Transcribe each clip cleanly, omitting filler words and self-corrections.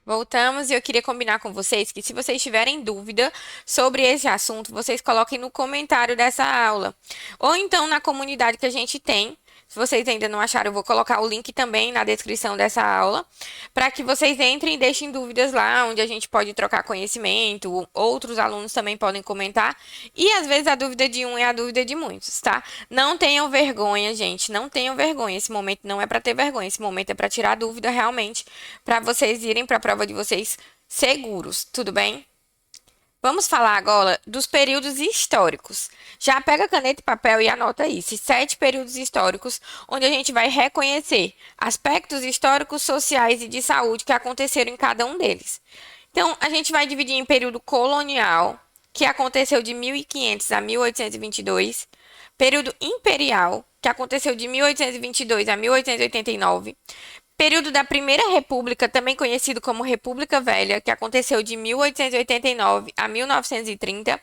Voltamos e eu queria combinar com vocês que se vocês tiverem dúvida sobre esse assunto, vocês coloquem no comentário dessa aula. Ou então na comunidade que a gente tem. Se vocês ainda não acharam, eu vou colocar o link também na descrição dessa aula, para que vocês entrem e deixem dúvidas lá, onde a gente pode trocar conhecimento, outros alunos também podem comentar. E às vezes a dúvida de um é a dúvida de muitos, tá? Não tenham vergonha, gente, não tenham vergonha. Esse momento não é para ter vergonha, esse momento é para tirar dúvida realmente, para vocês irem para a prova de vocês seguros, tudo bem? Vamos falar agora dos períodos históricos. Já pega caneta e papel e anota aí, esses 7 períodos históricos, onde a gente vai reconhecer aspectos históricos, sociais e de saúde que aconteceram em cada um deles. Então, a gente vai dividir em período colonial, que aconteceu de 1500 a 1822, período imperial, que aconteceu de 1822 a 1889, período da Primeira República, também conhecido como República Velha, que aconteceu de 1889 a 1930.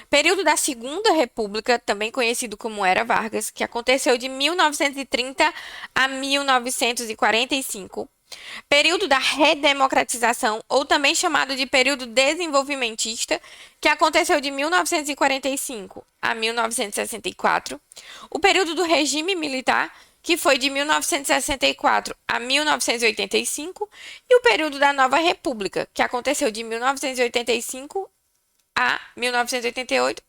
Período da Segunda República, também conhecido como Era Vargas, que aconteceu de 1930 a 1945. Período da redemocratização, ou também chamado de período desenvolvimentista, que aconteceu de 1945 a 1964. O período do regime militar, que foi de 1964 a 1985, e o período da Nova República, que aconteceu de 1985 a 1988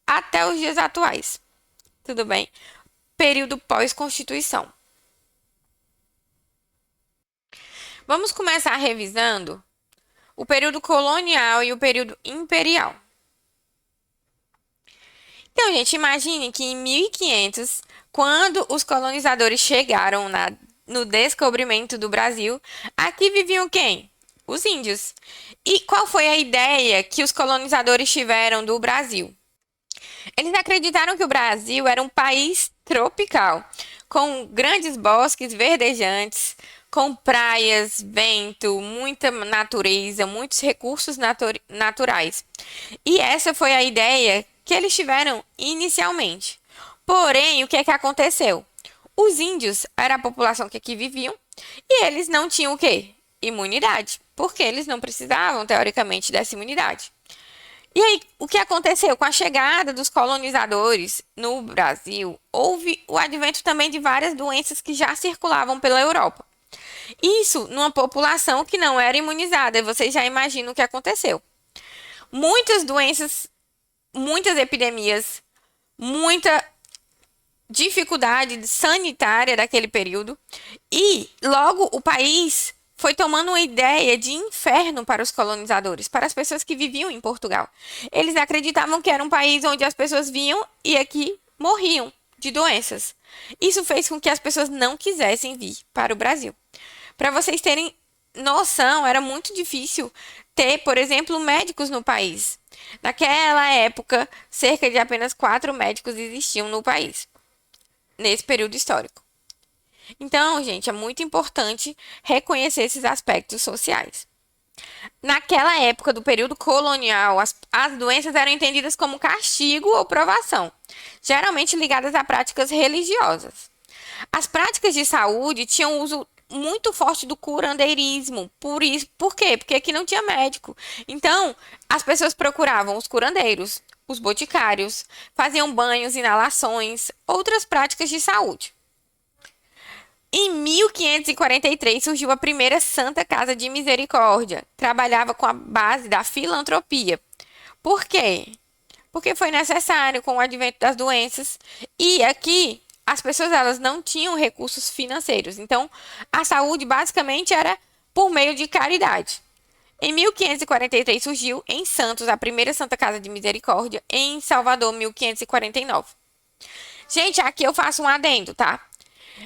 até os dias atuais. Tudo bem? Período pós-Constituição. Vamos começar revisando o período colonial e o período imperial. Então, gente, imagine que em 1500, quando os colonizadores chegaram no descobrimento do Brasil, aqui viviam quem? Os índios. E qual foi a ideia que os colonizadores tiveram do Brasil? Eles acreditaram que o Brasil era um país tropical, com grandes bosques verdejantes, com praias, vento, muita natureza, muitos recursos naturais. E essa foi a ideia que eles tiveram inicialmente. Porém, o que é que aconteceu? Os índios era a população que aqui viviam e eles não tinham o quê? Imunidade, porque eles não precisavam, teoricamente, dessa imunidade. E aí, o que aconteceu? Com a chegada dos colonizadores no Brasil, houve o advento também de várias doenças que já circulavam pela Europa. Isso numa população que não era imunizada. Vocês já imaginam o que aconteceu. Muitas doenças, muitas epidemias, muita dificuldade sanitária daquele período. E logo o país foi tomando uma ideia de inferno para os colonizadores, para as pessoas que viviam em Portugal. Eles acreditavam que era um país onde as pessoas vinham e aqui morriam de doenças. Isso fez com que as pessoas não quisessem vir para o Brasil. Para vocês terem noção, era muito difícil ter, por exemplo, médicos no país. Naquela época, cerca de apenas 4 médicos existiam no país, nesse período histórico. Então, gente, é muito importante reconhecer esses aspectos sociais. Naquela época do período colonial, as doenças eram entendidas como castigo ou provação, geralmente ligadas a práticas religiosas. As práticas de saúde tinham uso muito forte do curandeirismo. Por quê? Porque aqui não tinha médico. Então, as pessoas procuravam os curandeiros, os boticários, faziam banhos, inalações, outras práticas de saúde. Em 1543 surgiu a primeira Santa Casa de Misericórdia. Trabalhava com a base da filantropia. Por quê? Porque foi necessário com o advento das doenças. E aqui as pessoas elas não tinham recursos financeiros. Então, a saúde basicamente era por meio de caridade. Em 1543 surgiu em Santos a primeira Santa Casa de Misericórdia, em Salvador, 1549. Gente, aqui eu faço um adendo, tá?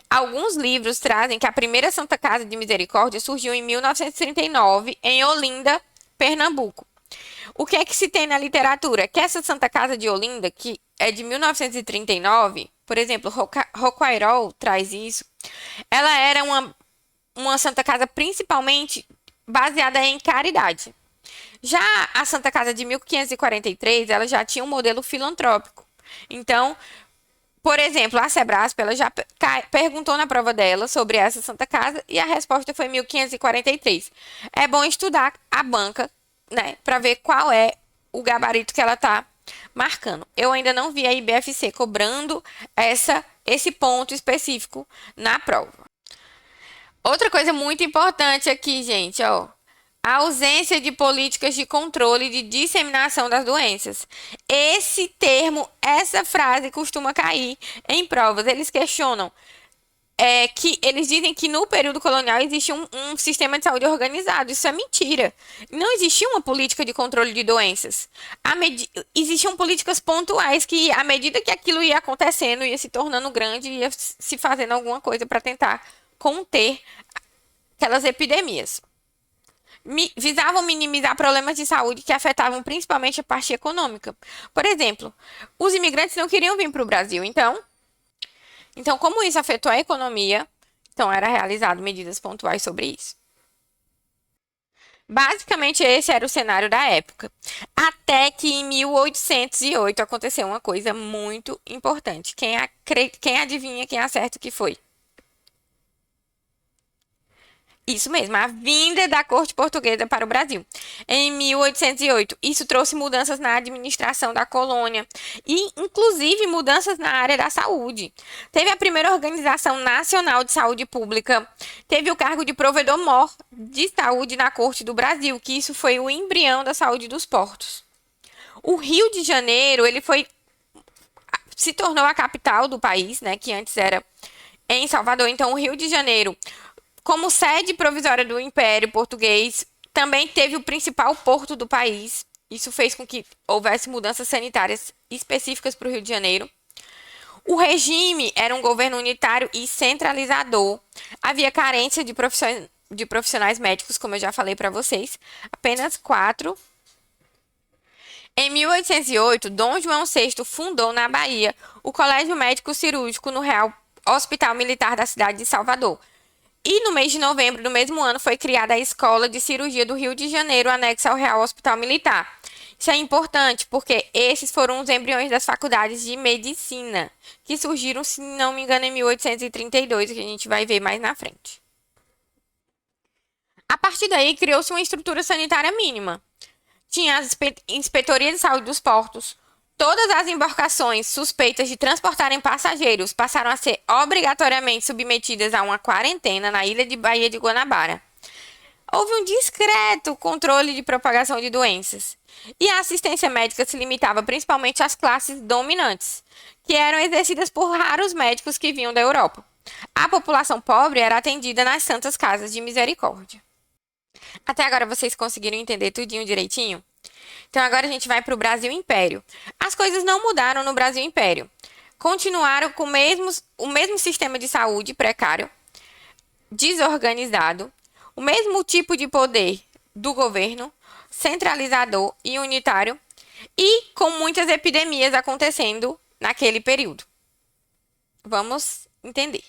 Alguns livros trazem que a primeira Santa Casa de Misericórdia surgiu em 1939, em Olinda, Pernambuco. O que é que se tem na literatura? Que essa Santa Casa de Olinda, que é de 1939, por exemplo, Roquairol traz isso, ela era uma Santa Casa principalmente baseada em caridade. Já a Santa Casa de 1543, ela já tinha um modelo filantrópico. Então, Por exemplo, a Sebrasp, ela já perguntou na prova dela sobre essa Santa Casa e a resposta foi 1543. É bom estudar a banca, né, para ver qual é o gabarito que ela tá marcando. Eu ainda não vi a IBFC cobrando esse ponto específico na prova. Outra coisa muito importante aqui, gente, ó. A ausência de políticas de controle e de disseminação das doenças. Esse termo, essa frase costuma cair em provas. Eles questionam que eles dizem que no período colonial existia um sistema de saúde organizado. Isso é mentira. Não existia uma política de controle de doenças. Existiam políticas pontuais que, à medida que aquilo ia acontecendo, ia se tornando grande, ia se fazendo alguma coisa para tentar conter aquelas epidemias. Visavam minimizar problemas de saúde que afetavam principalmente a parte econômica. Por exemplo, os imigrantes não queriam vir para o Brasil, então, como isso afetou a economia, então era realizado medidas pontuais sobre isso. Basicamente, esse era o cenário da época. Até que em 1808 aconteceu uma coisa muito importante. Quem adivinha, quem acerta o que foi? Isso mesmo, a vinda da corte portuguesa para o Brasil. Em 1808, isso trouxe mudanças na administração da colônia e, inclusive, mudanças na área da saúde. Teve a primeira Organização Nacional de Saúde Pública, teve o cargo de provedor-mor de saúde na corte do Brasil, que isso foi o embrião da saúde dos portos. O Rio de Janeiro, se tornou a capital do país, né, que antes era em Salvador. Então, o Rio de Janeiro, como sede provisória do Império Português, também teve o principal porto do país. Isso fez com que houvesse mudanças sanitárias específicas para o Rio de Janeiro. O regime era um governo unitário e centralizador. Havia carência de profissionais médicos, como eu já falei para vocês. Apenas 4. Em 1808, Dom João VI fundou na Bahia o Colégio Médico Cirúrgico no Real Hospital Militar da cidade de Salvador. E no mês de novembro do mesmo ano foi criada a Escola de Cirurgia do Rio de Janeiro, anexa ao Real Hospital Militar. Isso é importante porque esses foram os embriões das faculdades de medicina, que surgiram, se não me engano, em 1832, que a gente vai ver mais na frente. A partir daí, criou-se uma estrutura sanitária mínima. Tinha as inspetorias de saúde dos portos. Todas as embarcações suspeitas de transportarem passageiros passaram a ser obrigatoriamente submetidas a uma quarentena na ilha de Baía de Guanabara. Houve um discreto controle de propagação de doenças. E a assistência médica se limitava principalmente às classes dominantes, que eram exercidas por raros médicos que vinham da Europa. A população pobre era atendida nas santas casas de misericórdia. Até agora vocês conseguiram entender tudinho direitinho? Então agora a gente vai para o Brasil Império. As coisas não mudaram no Brasil Império. Continuaram com o mesmo sistema de saúde precário, desorganizado, o mesmo tipo de poder do governo, centralizador e unitário, e com muitas epidemias acontecendo naquele período. Vamos entender.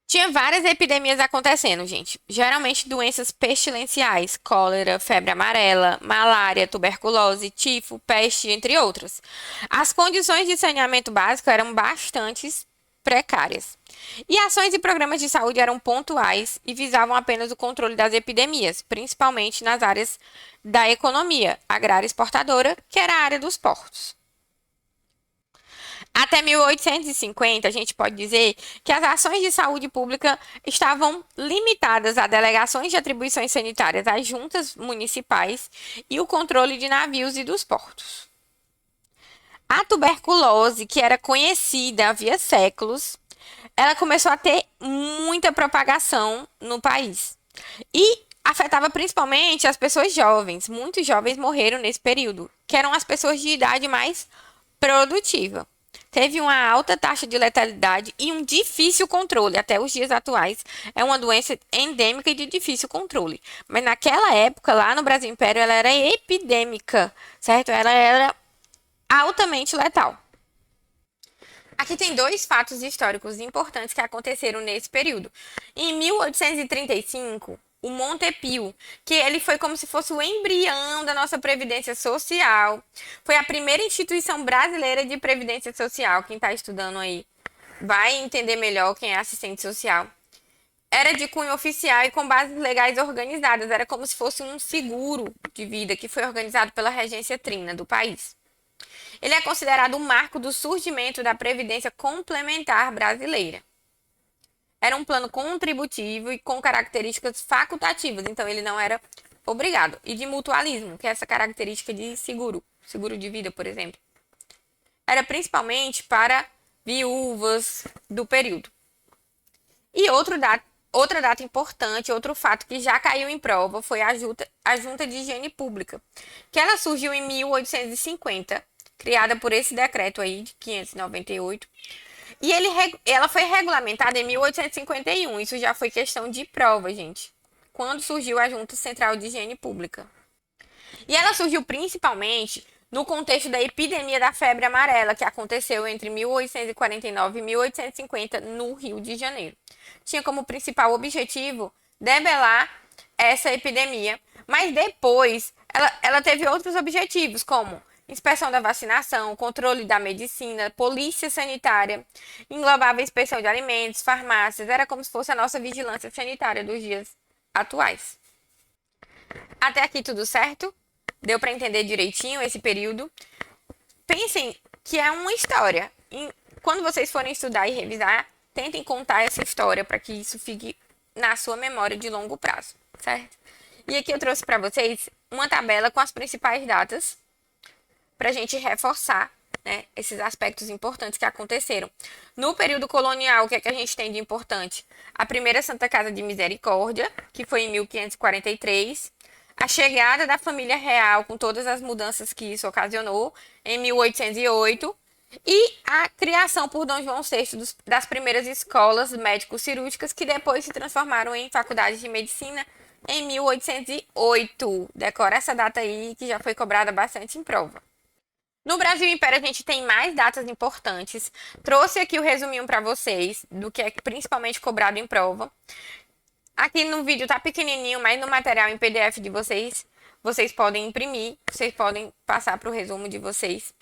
Tinha várias epidemias acontecendo, gente. Geralmente doenças pestilenciais, cólera, febre amarela, malária, tuberculose, tifo, peste, entre outras. As condições de saneamento básico eram bastante precárias. E ações e programas de saúde eram pontuais e visavam apenas o controle das epidemias, principalmente nas áreas da economia agrária exportadora, que era a área dos portos. Até 1850, a gente pode dizer que as ações de saúde pública estavam limitadas a delegações de atribuições sanitárias às juntas municipais e o controle de navios e dos portos. A tuberculose, que era conhecida havia séculos, ela começou a ter muita propagação no país. E afetava principalmente as pessoas jovens. Muitos jovens morreram nesse período, que eram as pessoas de idade mais produtiva. Teve uma alta taxa de letalidade e um difícil controle. Até os dias atuais, é uma doença endêmica e de difícil controle. Mas naquela época, lá no Brasil Império, ela era epidêmica, certo? Ela era altamente letal. Aqui tem dois fatos históricos importantes que aconteceram nesse período. Em 1835, o Montepio, que ele foi como se fosse o embrião da nossa Previdência Social. Foi a primeira instituição brasileira de Previdência Social. Quem está estudando aí vai entender melhor quem é assistente social. Era de cunho oficial e com bases legais organizadas. Era como se fosse um seguro de vida que foi organizado pela Regência Trina do país. Ele é considerado o marco do surgimento da Previdência Complementar brasileira. Era um plano contributivo e com características facultativas, então ele não era obrigado. E de mutualismo, que é essa característica de seguro de vida, por exemplo. Era principalmente para viúvas do período. E outra data importante, outro fato que já caiu em prova foi a Junta de Higiene Pública, que ela surgiu em 1850, criada por esse decreto aí de 598. E ela foi regulamentada em 1851. Isso já foi questão de prova, gente. Quando surgiu a Junta Central de Higiene Pública. E ela surgiu principalmente no contexto da epidemia da febre amarela, que aconteceu entre 1849 e 1850 no Rio de Janeiro. Tinha como principal objetivo debelar essa epidemia, mas depois ela teve outros objetivos, como inspeção da vacinação, controle da medicina, polícia sanitária, englobava a inspeção de alimentos, farmácias, era como se fosse a nossa vigilância sanitária dos dias atuais. Até aqui tudo certo? Deu para entender direitinho esse período? Pensem que é uma história. E quando vocês forem estudar e revisar, tentem contar essa história para que isso fique na sua memória de longo prazo, certo? E aqui eu trouxe para vocês uma tabela com as principais datas para a gente reforçar, né, esses aspectos importantes que aconteceram. No período colonial, o que é que a gente tem de importante? A primeira Santa Casa de Misericórdia, que foi em 1543. A chegada da família real, com todas as mudanças que isso ocasionou, em 1808. E a criação por Dom João VI das primeiras escolas médico-cirúrgicas, que depois se transformaram em faculdades de medicina, em 1808. Decora essa data aí, que já foi cobrada bastante em prova. No Brasil Império, a gente tem mais datas importantes. Trouxe aqui o resuminho para vocês, do que é principalmente cobrado em prova. Aqui no vídeo tá pequenininho, mas no material em PDF de vocês podem imprimir, vocês podem passar para o resumo de vocês.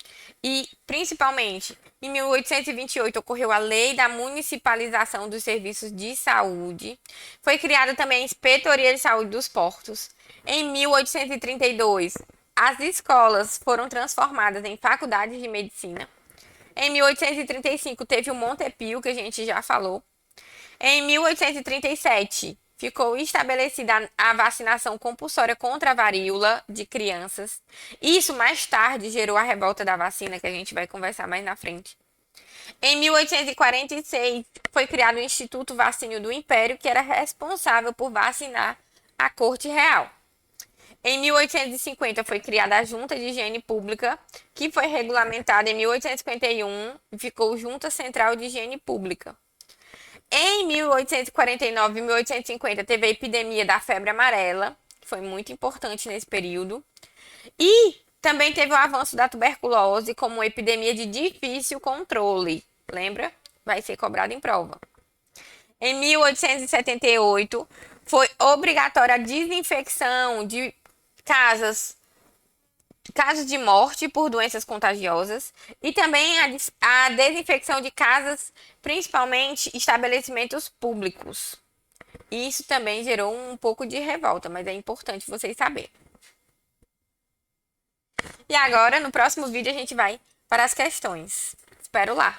E, principalmente, em 1828 ocorreu a Lei da Municipalização dos Serviços de Saúde. Foi criada também a Inspetoria de Saúde dos Portos. Em 1832, as escolas foram transformadas em faculdades de medicina. Em 1835, teve o Montepio, que a gente já falou. Em 1837, ficou estabelecida a vacinação compulsória contra a varíola de crianças. Isso mais tarde gerou a revolta da vacina, que a gente vai conversar mais na frente. Em 1846, foi criado o Instituto Vacínio do Império, que era responsável por vacinar a corte real. Em 1850 foi criada a Junta de Higiene Pública, que foi regulamentada em 1851 e ficou Junta Central de Higiene Pública. Em 1849 e 1850 teve a epidemia da febre amarela, que foi muito importante nesse período. E também teve o avanço da tuberculose como uma epidemia de difícil controle. Lembra? Vai ser cobrado em prova. Em 1878 foi obrigatória a desinfecção de casos de morte por doenças contagiosas e também a desinfecção de casas, principalmente estabelecimentos públicos. Isso também gerou um pouco de revolta, mas é importante vocês saberem. E agora, no próximo vídeo, a gente vai para as questões. Espero lá!